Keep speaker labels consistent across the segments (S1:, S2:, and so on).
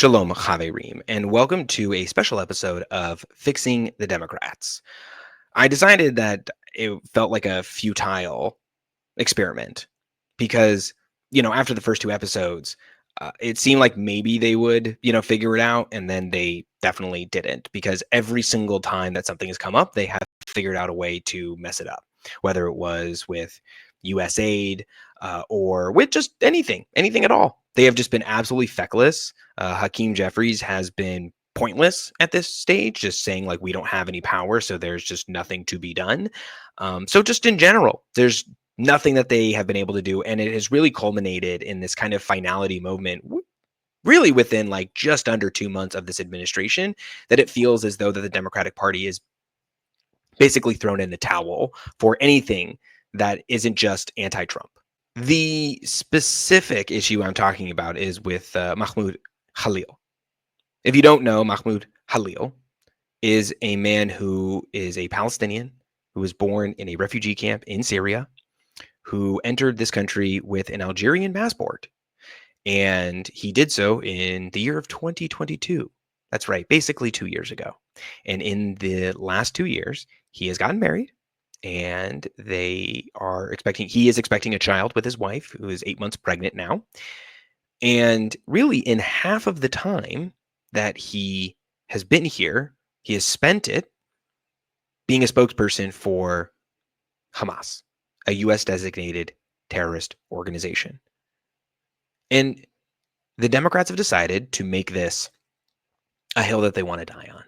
S1: Shalom Chaverim, and welcome to a special episode of Fixing the Democrats. I decided that it felt like a futile experiment because, after the first two episodes, it seemed like maybe they would, figure it out, and then they definitely didn't because every single time that something has come up, they have figured out a way to mess it up, whether it was with US aid or with just anything at all. They have just been absolutely feckless. Hakeem Jeffries has been pointless at this stage, just saying like we don't have any power, so there's just nothing to be done. So just in general, there's nothing that they have been able to do, and it has really culminated in this kind of finality moment really within like just under 2 months of this administration, that it feels as though that the Democratic Party is basically thrown in the towel for anything that isn't just anti-Trump. The specific issue I'm talking about is with Mahmoud Khalil. If you don't know, Mahmoud Khalil is a man who is a Palestinian who was born in a refugee camp in Syria, who entered this country with an Algerian passport. And he did so in the year of 2022. That's right, basically 2 years ago. And in the last 2 years, he has gotten married, and he is expecting a child with his wife, who is 8 months pregnant now. And really, in half of the time that he has been here, he has spent it being a spokesperson for Hamas, a US designated terrorist organization. And the Democrats have decided to make this a hill that they want to die on.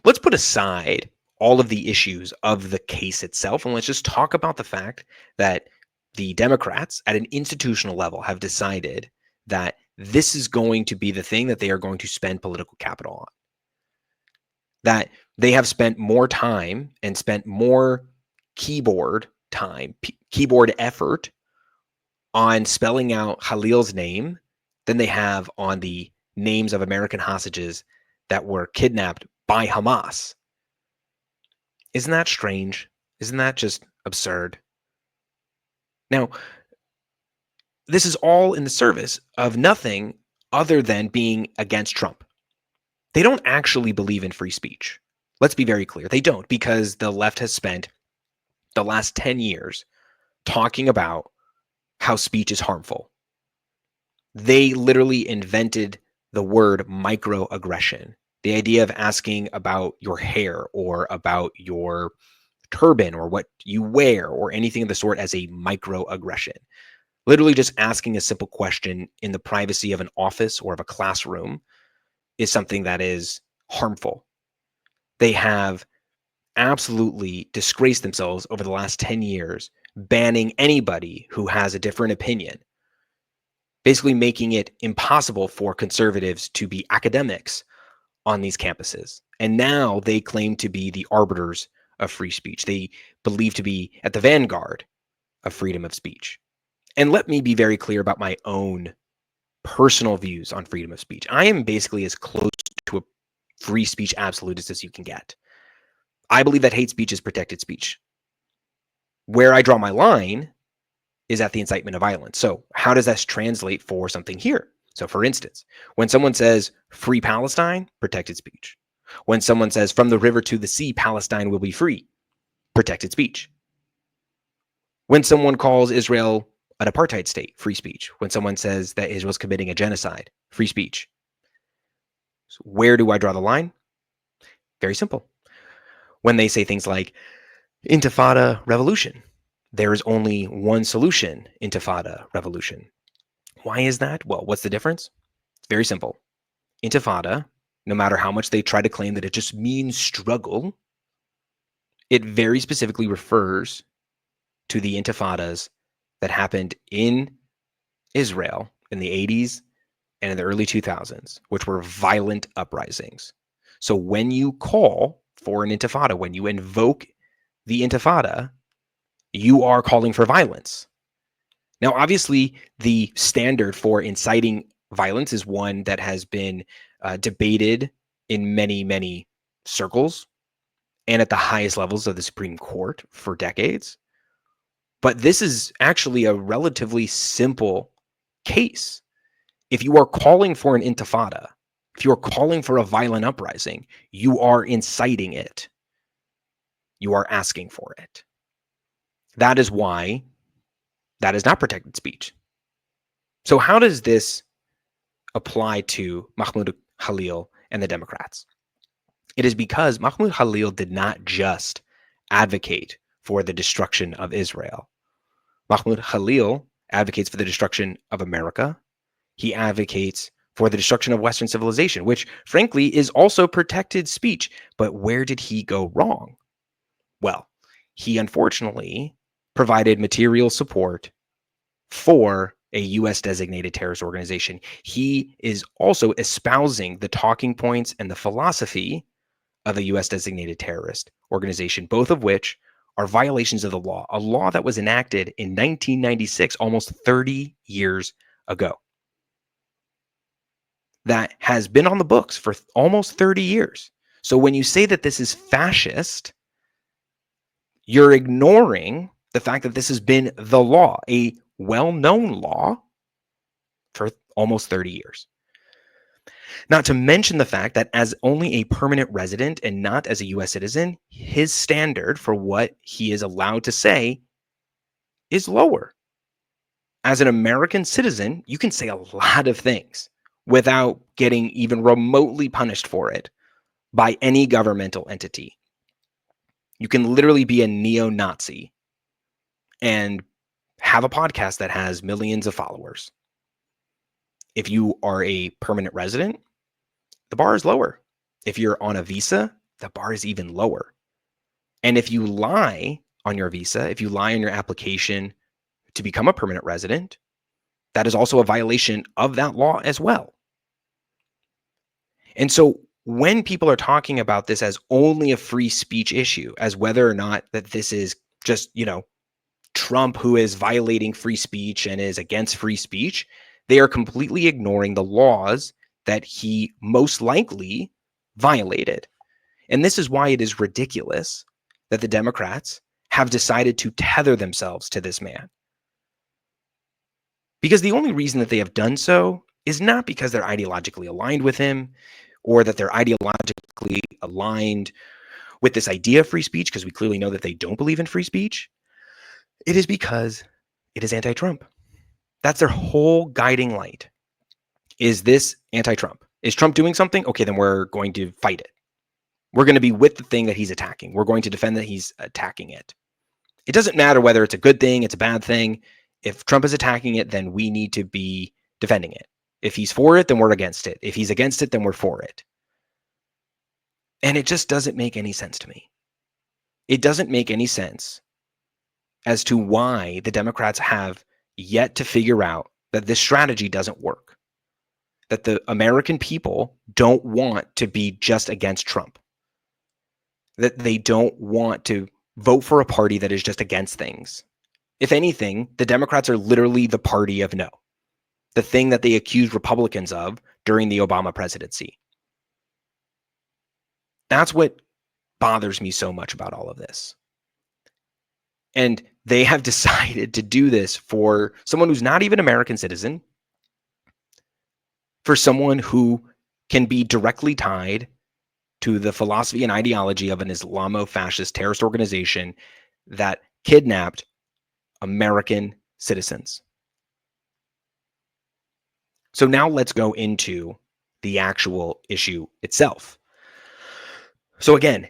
S1: Let's put aside all of the issues of the case itself, and let's just talk about the fact that the Democrats at an institutional level have decided that this is going to be the thing that they are going to spend political capital on. That they have spent more time and spent more keyboard effort on spelling out Khalil's name than they have on the names of American hostages that were kidnapped by Hamas. Isn't that strange? Isn't that just absurd? Now, this is all in the service of nothing other than being against Trump. They don't actually believe in free speech. Let's be very clear. They don't, because the left has spent the last 10 years talking about how speech is harmful. They literally invented the word microaggression, the idea of asking about your hair or about your turban or what you wear or anything of the sort as a microaggression. Literally just asking a simple question in the privacy of an office or of a classroom is something that is harmful. They have absolutely disgraced themselves over the last 10 years, banning anybody who has a different opinion, basically making it impossible for conservatives to be academics on these campuses. And now they claim to be the arbiters of free speech. They believe to be at the vanguard of freedom of speech. And let me be very clear about my own personal views on freedom of speech. I am basically as close to a free speech absolutist as you can get. I believe that hate speech is protected speech. Where I draw my line is at the incitement of violence. So how does that translate for something here? So for instance, when someone says free Palestine, protected speech. When someone says from the river to the sea, Palestine will be free, protected speech. When someone calls Israel an apartheid state, free speech. When someone says that Israel's committing a genocide, free speech. So where do I draw the line? Very simple. When they say things like intifada revolution, there is only one solution, intifada revolution. Why is that? Well, what's the difference? It's very simple. Intifada, no matter how much they try to claim that it just means struggle, it very specifically refers to the intifadas that happened in Israel in the 80s and in the early 2000s, which were violent uprisings. So when you call for an intifada, when you invoke the intifada, you are calling for violence. Now, obviously, the standard for inciting violence is one that has been debated in many, many circles and at the highest levels of the Supreme Court for decades. But this is actually a relatively simple case. If you are calling for an intifada, if you are calling for a violent uprising, you are inciting it. You are asking for it. That is why that is not protected speech. So how does this apply to Mahmoud Khalil and the Democrats? It is because Mahmoud Khalil did not just advocate for the destruction of Israel. Mahmoud Khalil advocates for the destruction of America. He advocates for the destruction of Western civilization, which frankly is also protected speech. But where did he go wrong? Well, he unfortunately provided material support for a U.S. designated terrorist organization. He is also espousing the talking points and the philosophy of a U.S. designated terrorist organization, both of which are violations of the law, a law that was enacted in 1996, almost 30 years ago, that has been on the books for almost 30 years. So when you say that this is fascist, you're ignoring the fact that this has been the law, a well-known law for almost 30 years. Not to mention the fact that as only a permanent resident and not as a U.S. citizen, his standard for what he is allowed to say is lower. As an American citizen, you can say a lot of things without getting even remotely punished for it by any governmental entity. You can literally be a neo-Nazi and have a podcast that has millions of followers. If you are a permanent resident, the bar is lower. If you're on a visa, the bar is even lower. And if you lie on your visa, if you lie on your application to become a permanent resident, that is also a violation of that law as well. And so when people are talking about this as only a free speech issue, as whether or not that this is just, Trump who is violating free speech and is against free speech, they are completely ignoring the laws that he most likely violated. And this is why it is ridiculous that the Democrats have decided to tether themselves to this man. Because the only reason that they have done so is not because they're ideologically aligned with him or that they're ideologically aligned with this idea of free speech, because we clearly know that they don't believe in free speech. It is because it is anti-Trump. That's their whole guiding light. Is this anti-Trump? Is Trump doing something? Okay, then we're going to fight it. We're going to be with the thing that he's attacking. We're going to defend that he's attacking it. It doesn't matter whether it's a good thing, it's a bad thing. If Trump is attacking it, then we need to be defending it. If he's for it, then we're against it. If he's against it, then we're for it. And it just doesn't make any sense to me. It doesn't make any sense as to why the Democrats have yet to figure out that this strategy doesn't work. That the American people don't want to be just against Trump. That they don't want to vote for a party that is just against things. If anything, the Democrats are literally the party of no. The thing that they accused Republicans of during the Obama presidency. That's what bothers me so much about all of this. And they have decided to do this for someone who's not even an American citizen, for someone who can be directly tied to the philosophy and ideology of an Islamo-fascist terrorist organization that kidnapped American citizens. So now let's go into the actual issue itself. So again,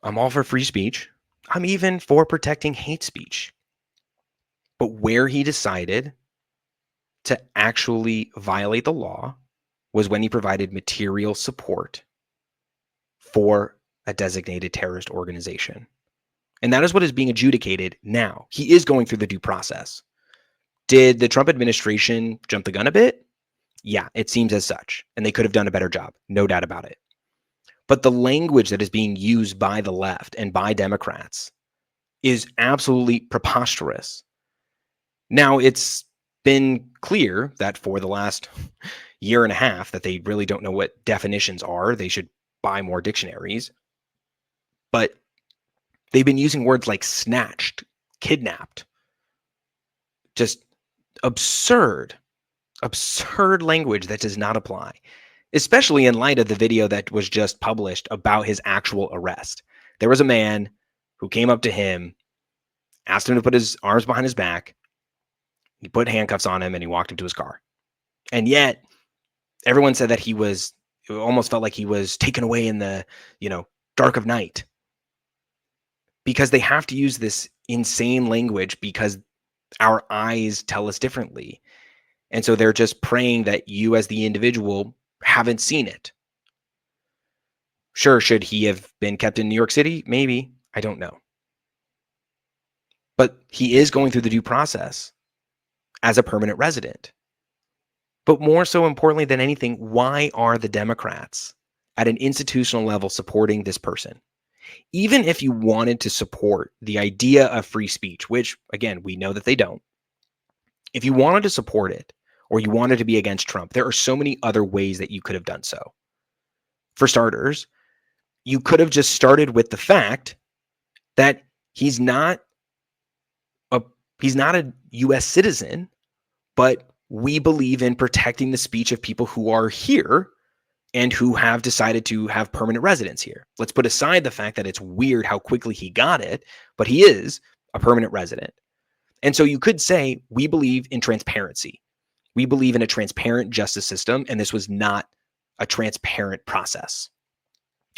S1: I'm all for free speech. I'm even for protecting hate speech. But where he decided to actually violate the law was when he provided material support for a designated terrorist organization. And that is what is being adjudicated now. He is going through the due process. Did the Trump administration jump the gun a bit? Yeah, it seems as such. And they could have done a better job. No doubt about it. But the language that is being used by the left and by Democrats is absolutely preposterous. Now, it's been clear that for the last year and a half that they really don't know what definitions are. They should buy more dictionaries. But they've been using words like snatched, kidnapped. Just absurd Absurd language that does not apply, especially in light of the video that was just published about his actual arrest. There was a man who came up to him, asked him to put his arms behind his back. He put handcuffs on him and he walked him to his car. And yet everyone said that it almost felt like he was taken away in the, dark of night, because they have to use this insane language because our eyes tell us differently. And so they're just praying that you as the individual haven't seen it. Sure, should he have been kept in New York City? Maybe. I don't know. But he is going through the due process as a permanent resident. But more so importantly than anything, why are the Democrats at an institutional level supporting this person? Even if you wanted to support the idea of free speech, which, again, we know that they don't, if you wanted to support it or you wanted to be against Trump, there are so many other ways that you could have done so. For starters, you could have just started with the fact that he's not a U.S. citizen, but we believe in protecting the speech of people who are here and who have decided to have permanent residence here. Let's put aside the fact that it's weird how quickly he got it, but he is a permanent resident. And so you could say, we believe in transparency. We believe in a transparent justice system, and this was not a transparent process.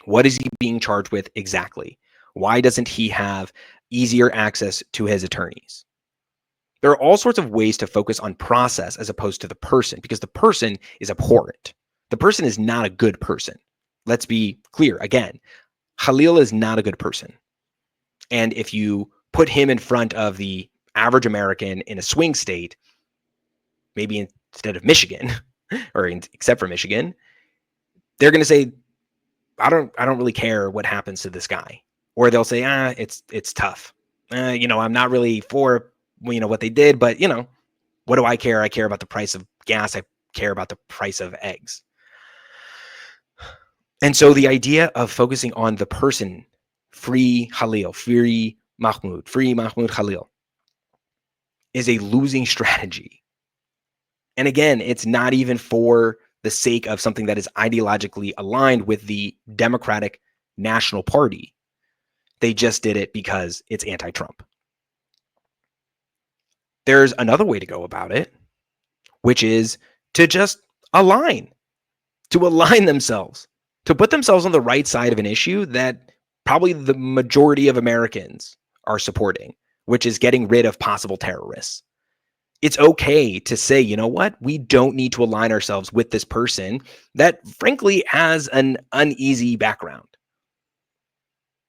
S1: What is he being charged with exactly? Why doesn't he have easier access to his attorneys? There are all sorts of ways to focus on process as opposed to the person, because the person is abhorrent. The person is not a good person. Let's be clear again. Khalil is not a good person. And if you put him in front of the average American in a swing state, maybe instead of Michigan, except for Michigan, they're going to say, I don't really care what happens to this guy. Or they'll say, it's tough. I'm not really for, what they did, but, what do I care? I care about the price of gas. I care about the price of eggs. And so the idea of focusing on the person, free Khalil, free Mahmoud Khalil, is a losing strategy. And again, it's not even for the sake of something that is ideologically aligned with the Democratic National Party. They just did it because it's anti-Trump. There's another way to go about it, which is to just align themselves, to put themselves on the right side of an issue that probably the majority of Americans are supporting, which is getting rid of possible terrorists. It's okay to say, you know what? We don't need to align ourselves with this person that frankly has an uneasy background.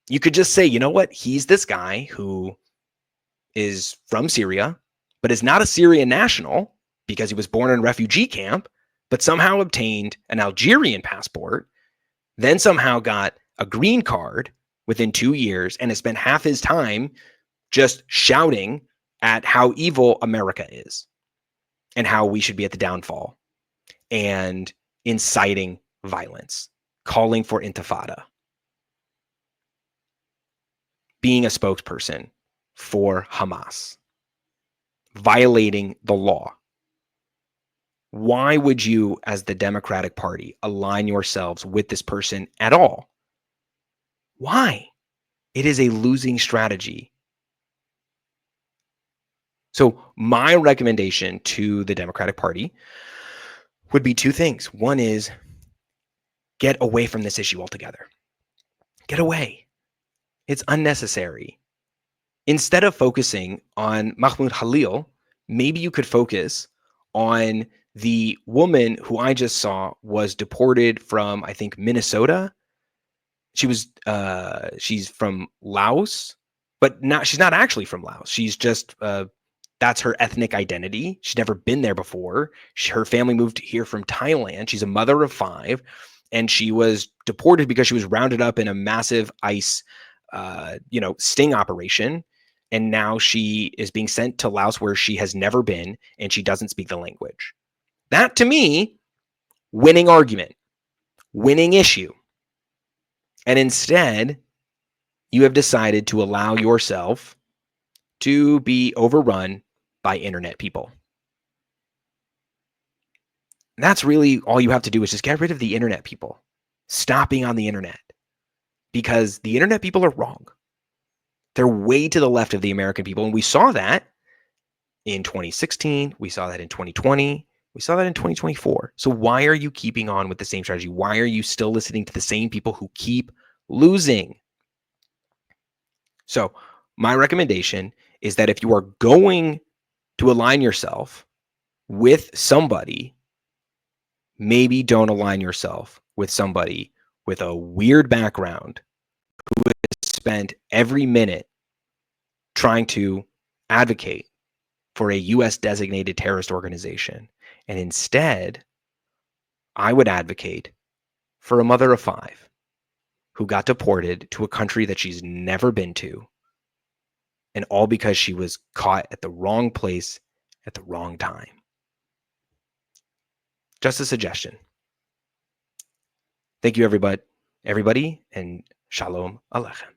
S1: You could just say, you know what? He's this guy who is from Syria, but is not a Syrian national because he was born in a refugee camp, but somehow obtained an Algerian passport, then somehow got a green card within 2 years, and has spent half his time just shouting at how evil America is and how we should be at the downfall, and inciting violence, calling for intifada, being a spokesperson for Hamas, violating the law. Why would you, as the Democratic Party, align yourselves with this person at all? Why? It is a losing strategy. So my recommendation to the Democratic Party would be two things. One is get away from this issue altogether. Get away. It's unnecessary. Instead of focusing on Mahmoud Khalil, maybe you could focus on the woman who I just saw was deported from, I think, Minnesota. She's from Laos, but she's not actually from Laos. She's just, that's her ethnic identity. She's never been there before. Her family moved here from Thailand. She's a mother of 5, and she was deported because she was rounded up in a massive ICE, sting operation. And now she is being sent to Laos, where she has never been, and she doesn't speak the language. That, to me, winning argument, winning issue. And instead, you have decided to allow yourself to be overrun by internet people. And that's really all you have to do is just get rid of the internet people. Stop being on the internet, because the internet people are wrong. They're way to the left of the American people. And we saw that in 2016. We saw that in 2020. We saw that in 2024. So why are you keeping on with the same strategy? Why are you still listening to the same people who keep losing? So my recommendation is that if you are going to align yourself with somebody, maybe don't align yourself with somebody with a weird background who has spent every minute trying to advocate for a US designated terrorist organization. And instead, I would advocate for a mother of 5 who got deported to a country that she's never been to, and all because she was caught at the wrong place at the wrong time. Just a suggestion. Thank you, everybody, and Shalom Aleichem.